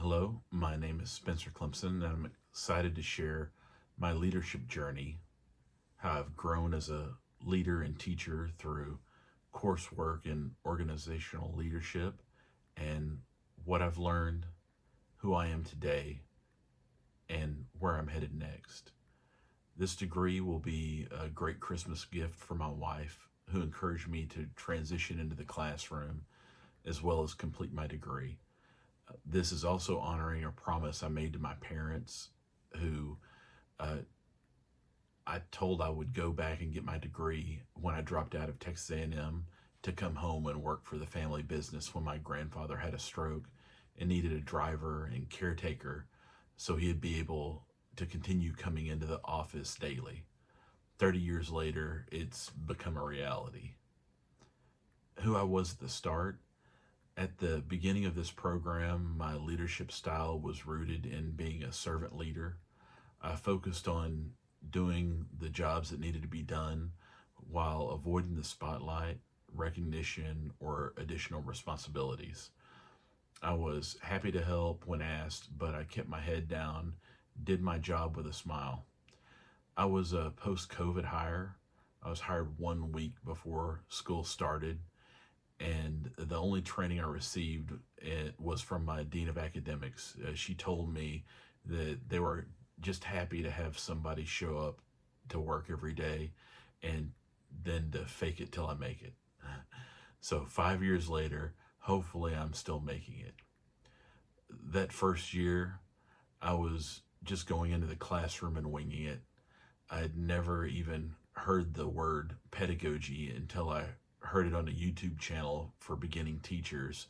Hello, my name is Spencer Clemson, and I'm excited to share my leadership journey, how I've grown as a leader and teacher through coursework in organizational leadership, and what I've learned, who I am today, and where I'm headed next. This degree will be a great Christmas gift for my wife, who encouraged me to transition into the classroom as well as complete my degree. This is also honoring a promise I made to my parents, who uh, I told I would go back and get my degree when I dropped out of Texas A&M to come home and work for the family business when my grandfather had a stroke and needed a driver and caretaker so he'd be able to continue coming into the office daily. 30 years later, it's become a reality. Who I was at the start, at the beginning of this program, my leadership style was rooted in being a servant leader. I focused on doing the jobs that needed to be done while avoiding the spotlight, recognition, or additional responsibilities. I was happy to help when asked, but I kept my head down, did my job with a smile. I was a post COVID hire. I was hired 1 week before school started, and the only training I received was from my dean of academics. She told me that they were just happy to have somebody show up to work every day and then to fake it till I make it. So 5 years later, hopefully I'm still making it. That first year, I was just going into the classroom and winging it. I had never even heard the word pedagogy until I heard it on a YouTube channel for beginning teachers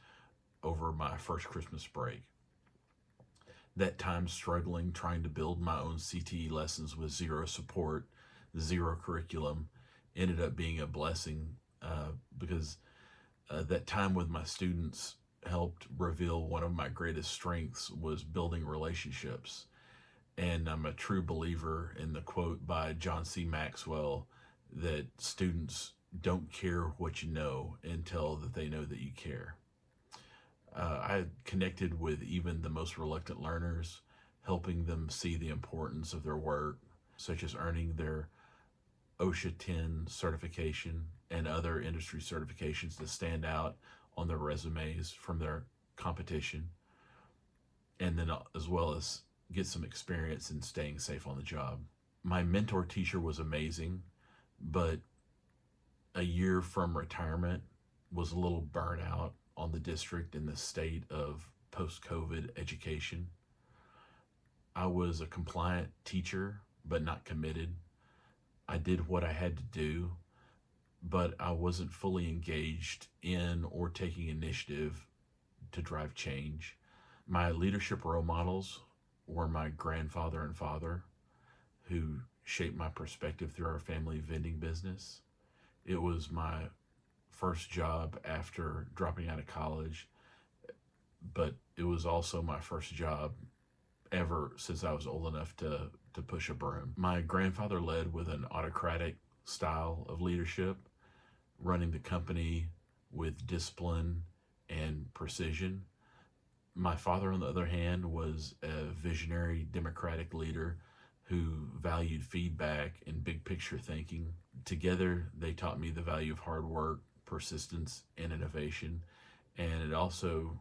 over my first Christmas break. That time struggling, trying to build my own CTE lessons with zero support, zero curriculum, ended up being a blessing because that time with my students helped reveal one of my greatest strengths was building relationships. And I'm a true believer in the quote by John C. Maxwell that students don't care what you know until that they know that you care. I connected with even the most reluctant learners, helping them see the importance of their work, such as earning their OSHA 10 certification and other industry certifications to stand out on their resumes from their competition, and then as well as get some experience in staying safe on the job. My mentor teacher was amazing, but a year from retirement was a little burnout on the district in the state of post-COVID education. I was a compliant teacher, but not committed. I did what I had to do, but I wasn't fully engaged in or taking initiative to drive change. My leadership role models were my grandfather and father, who shaped my perspective through our family vending business. It was my first job after dropping out of college, but it was also my first job ever since I was old enough to push a broom. My grandfather led with an autocratic style of leadership, running the company with discipline and precision. My father, on the other hand, was a visionary democratic leader who valued feedback and big picture thinking. Together, they taught me the value of hard work, persistence, and innovation. And it also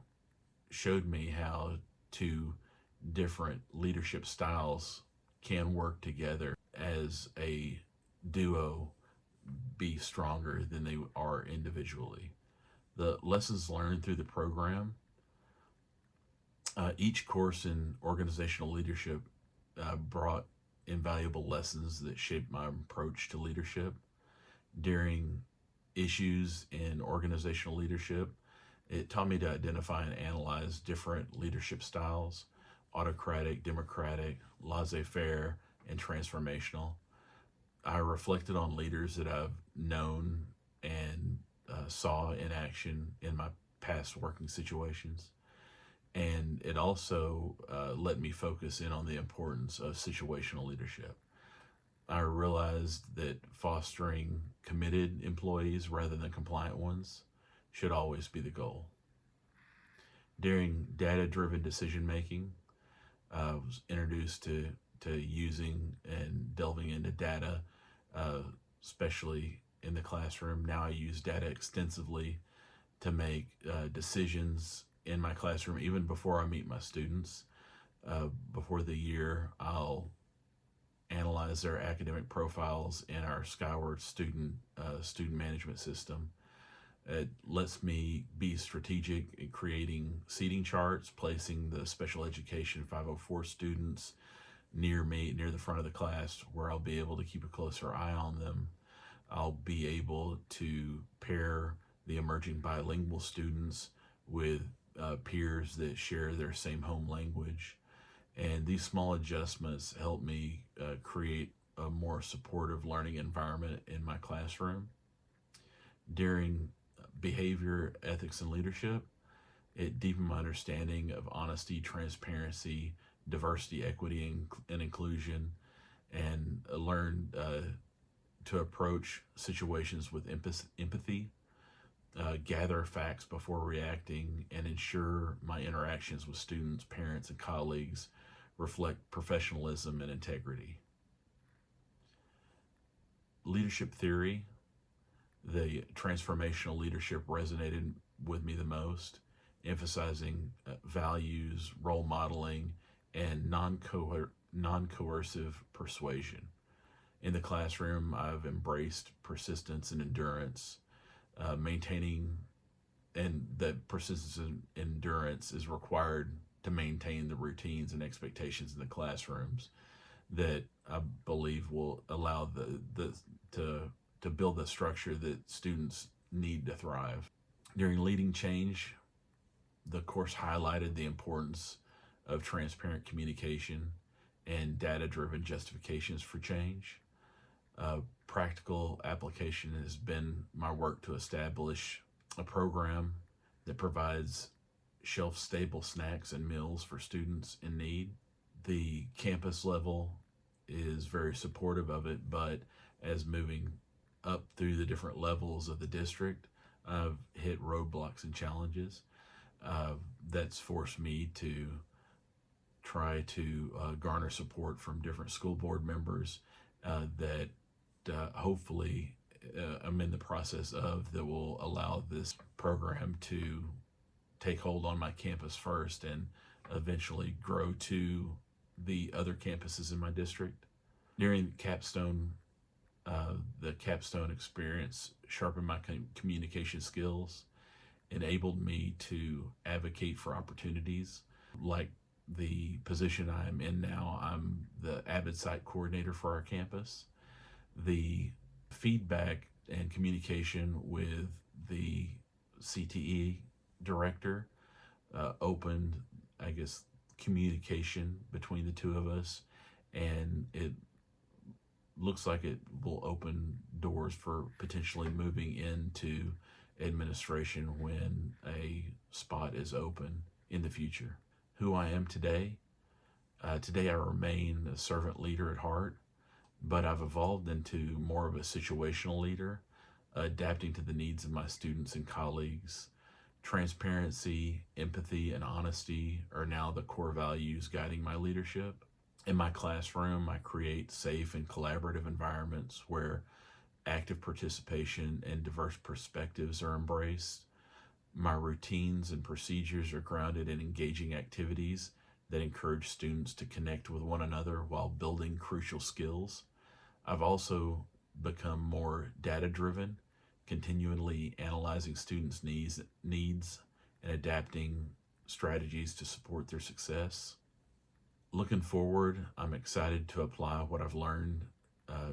showed me how two different leadership styles can work together as a duo, be stronger than they are individually. The lessons learned through the program, each course in organizational leadership brought invaluable lessons that shaped my approach to leadership. During issues in organizational leadership, it taught me to identify and analyze different leadership styles: autocratic, democratic, laissez-faire, and transformational. I reflected on leaders that I've known and saw in action in my past working situations. And it also let me focus in on the importance of situational leadership. I realized that fostering committed employees rather than compliant ones should always be the goal. During data-driven decision making, I was introduced to using and delving into data, uh, especially in the classroom. Now I use data extensively to make decisions in my classroom, even before I meet my students. Before the year, I'll analyze their academic profiles in our Skyward student management system. It lets me be strategic in creating seating charts, placing the special education 504 students near me, near the front of the class, where I'll be able to keep a closer eye on them. I'll be able to pair the emerging bilingual students with peers that share their same home language. And these small adjustments help me create a more supportive learning environment in my classroom. During behavior, ethics, and leadership, it deepened my understanding of honesty, transparency, diversity, equity, and inclusion, and learned to approach situations with empathy, gather facts before reacting, and ensure my interactions with students, parents, and colleagues reflect professionalism and integrity. Leadership theory, the transformational leadership resonated with me the most, emphasizing values, role modeling, and non-coercive persuasion. In the classroom, I've embraced persistence and endurance, maintaining, and that persistence and endurance is required to maintain the routines and expectations in the classrooms that I believe will allow to build the structure that students need to thrive. During leading change, the course highlighted the importance of transparent communication and data-driven justifications for change. Practical application has been my work to establish a program that provides shelf-stable snacks and meals for students in need. The campus level is very supportive of it, but as moving up through the different levels of the district, I've hit roadblocks and challenges. That's forced me to try to garner support from different school board members that hopefully I'm in the process of, that will allow this program to take hold on my campus first and eventually grow to the other campuses in my district. During the capstone experience sharpened my communication skills, enabled me to advocate for opportunities like the position I am in now. I'm the Avid Site Coordinator for our campus. The feedback and communication with the CTE director opened, I guess, communication between the two of us, and it looks like it will open doors for potentially moving into administration when a spot is open in the future. Who I am today. Today I remain a servant leader at heart, but I've evolved into more of a situational leader, adapting to the needs of my students and colleagues. Transparency, empathy, and honesty are now the core values guiding my leadership. In my classroom, I create safe and collaborative environments where active participation and diverse perspectives are embraced. My routines and procedures are grounded in engaging activities that encourage students to connect with one another while building crucial skills. I've also become more data-driven, continually analyzing students' needs and adapting strategies to support their success. Looking forward, I'm excited to apply what I've learned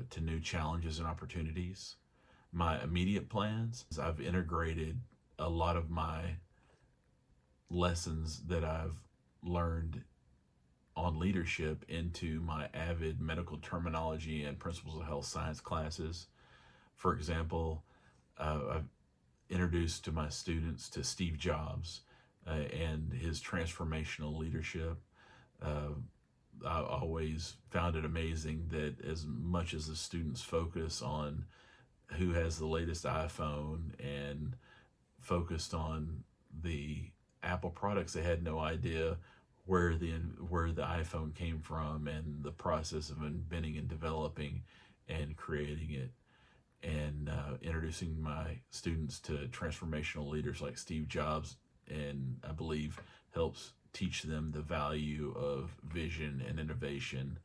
to new challenges and opportunities. My immediate plans is I've integrated a lot of my lessons that I've learned on leadership into my Avid medical terminology and principles of health science classes. For example, I've introduced to my students to Steve Jobs and his transformational leadership. I always found it amazing that as much as the students focus on who has the latest iPhone and focused on the Apple products. They had no idea where the iPhone came from and the process of inventing and developing and creating it, and introducing my students to transformational leaders like Steve Jobs, and I believe helps teach them the value of vision and innovation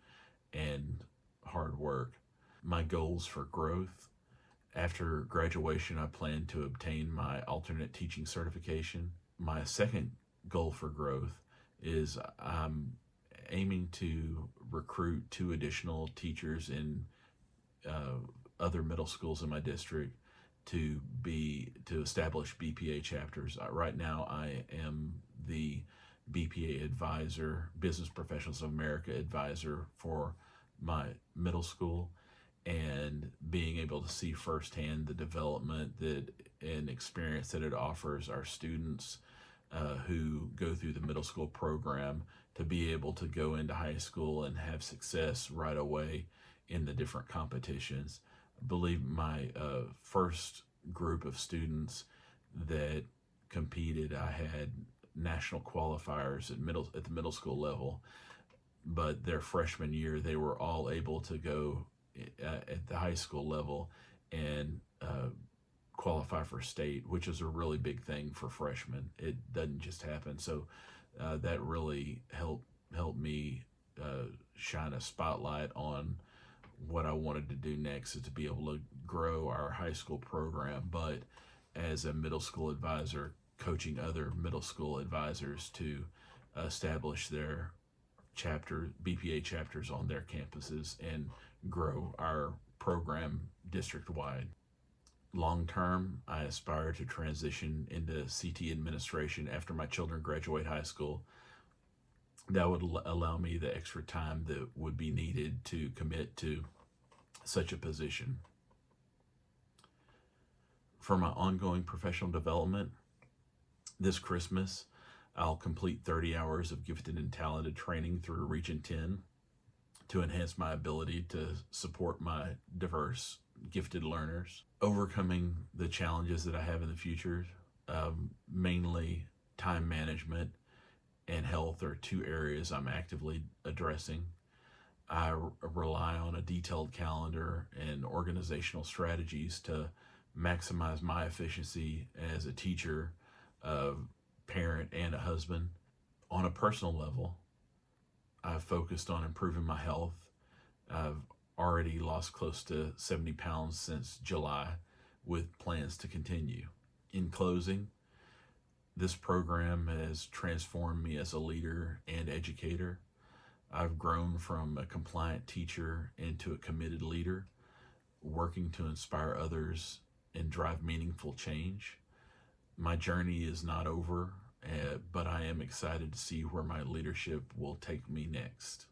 and hard work. My goals for growth: after graduation, I plan to obtain my alternate teaching certification. My second goal for growth is I'm aiming to recruit 2 additional teachers in uh, other middle schools in my district to establish BPA chapters. Right now, I am the BPA advisor, Business Professionals of America advisor for my middle school, and being able to see firsthand the development that and experience that it offers our students who go through the middle school program to be able to go into high school and have success right away in the different competitions. I believe my first group of students that competed, I had national qualifiers at the middle school level, but their freshman year they were all able to go at the high school level and qualify for state, which is a really big thing for freshmen. It doesn't just happen. So that really helped me shine a spotlight on what I wanted to do next, is to be able to grow our high school program, but as a middle school advisor, coaching other middle school advisors to establish their BPA chapters on their campuses and grow our program district wide. Long term, I aspire to transition into CT administration after my children graduate high school. That would allow me the extra time that would be needed to commit to such a position. For my ongoing professional development, this Christmas, I'll complete 30 hours of gifted and talented training through Region 10 to enhance my ability to support my diverse gifted learners. Overcoming the challenges that I have in the future, mainly time management and health, are 2 areas I'm actively addressing. I rely on a detailed calendar and organizational strategies to maximize my efficiency as a teacher, a parent, and a husband. On a personal level, I've focused on improving my health. I've already lost close to 70 pounds since July, with plans to continue. In closing, this program has transformed me as a leader and educator. I've grown from a compliant teacher into a committed leader, working to inspire others and drive meaningful change. My journey is not over, but I am excited to see where my leadership will take me next.